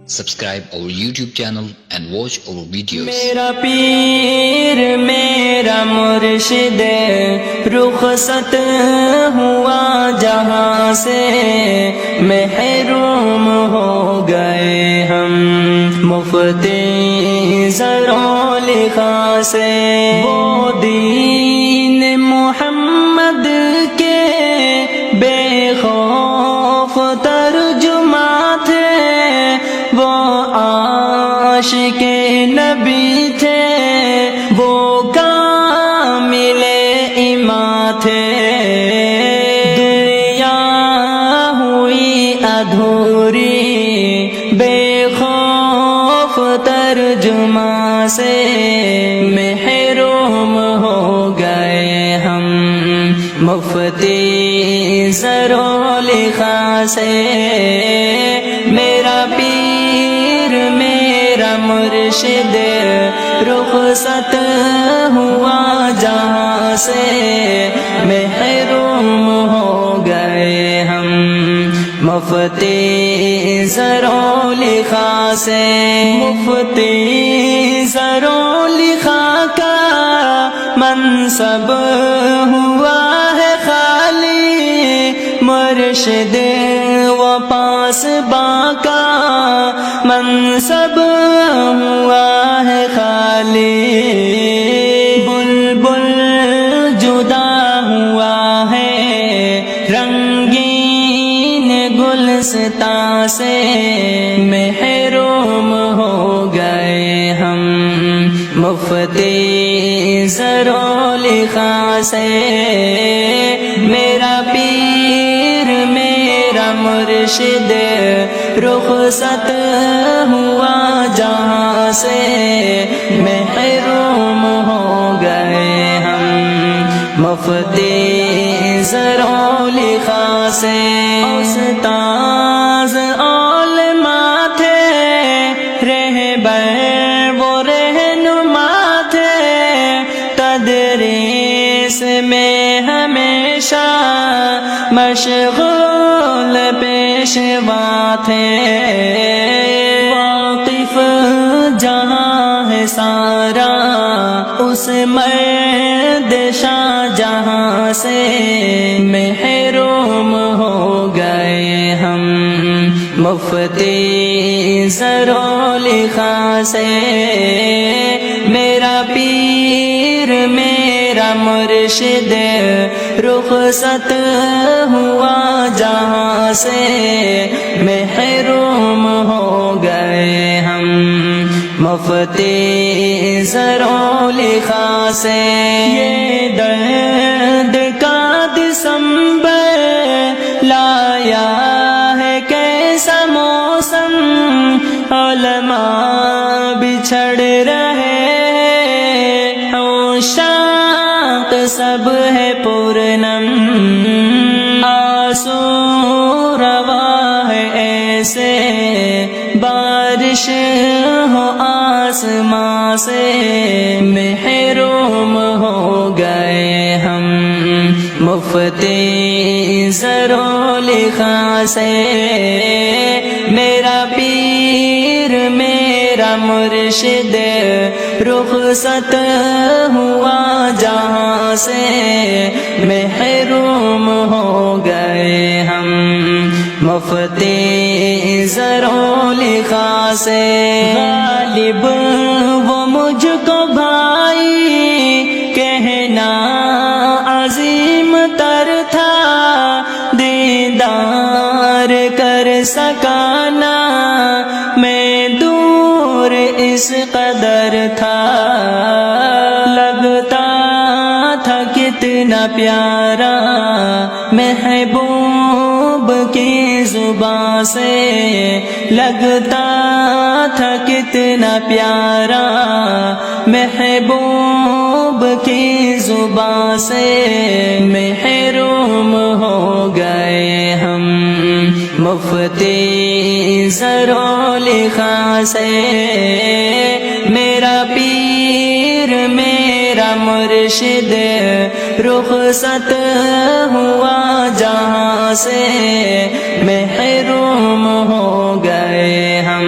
Subscribe our YouTube channel and watch our videos. میرا پیر میرا مرشد رخصت ہوا جہاں سے محروم ہو گئے ہم مفتی زرع لخا سے. وہ دین محمد کے بے خوف ترجمہ تھے، وہ عاشق نبی تھے، وہ کامل ایمان تھے. دنیا ہوئی ادھوری بے خوف ترجمہ سے، محروم ہو گئے ہم مفتی زرع لخا سے. میرا پیر میرا مرشد رخصت ہوا جہاں سے، محروم ہو گئے ہم مفتی زرع لخا سے. مفتی زرع لخا کا منصب ہوا ہے خالی، مرشد و پاسباں کا منصب ہوا ہے خالی. بلبل جدا ہوا ہے رنگین گلستاں سے، محروم ہو گئے ہم مفتی زرع لخا سے. میرا پیر میرا مرشد رخصت ہوا جہاں سے، محروم ہو گئے ہم مفتی زرع لخا سے. استاذ علماء تھے، رہبر وہ رہنما تھے، تدریس میں ہمیشہ مشغول پیشوا تھے. واقف جہاں ہے سارا اس مرد شاہ جہاں سے، محروم ہو گئے ہم مفتی زرع لخا سے. میرا پیر میرا مرشد رخصت ہوا جہاں سے، محروم ہو گئے ہم مفتی زرع لخا سے. یہ درد کا دسمبر لایا ہے کیسا موسم، علماء بچھڑ رہے عشاق سب ہے پرنم، آنسو روا ہے ایسے بارش ہو آسماں سے، محروم ہو گئے ہم مفتی زرع لخا سے. میرا پیر میرا مرشد رخصت ہوا جہاں سے، محروم ہو گئے ہم مفتی زرع لخا سے. غالب وہ مجھ کو بھائی کہنا عظیم تر تھا، دیدار کر سکانا میں دور اس قدر تھا. لگتا تھا کتنا پیارا محبوب کی زبان سے، لگتا تھا کتنا پیارا محبوب کی زبان سے، محروم ہو گئے ہم مفتی زرع لخا سے. میرا پیر میرا مرشد رخصت ہوا جہاں سے، محروم ہو گئے ہم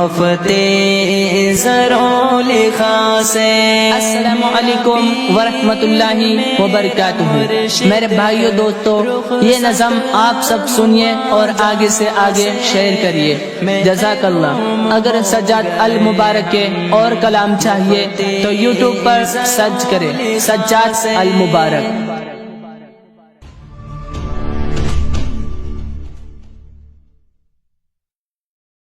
ہفتے زرو لکھا سے۔ السلام علیکم ورحمۃ اللہ وبرکاتہ۔ میرے بھائیو دوستو، یہ نظم آپ سب سنیے اور آگے سے آگے شیئر کریے، جزاک اللہ۔ اگر سجاد المبارک کے اور کلام چاہیے تو یوٹیوب پر سرچ کریں سجاد المبارک۔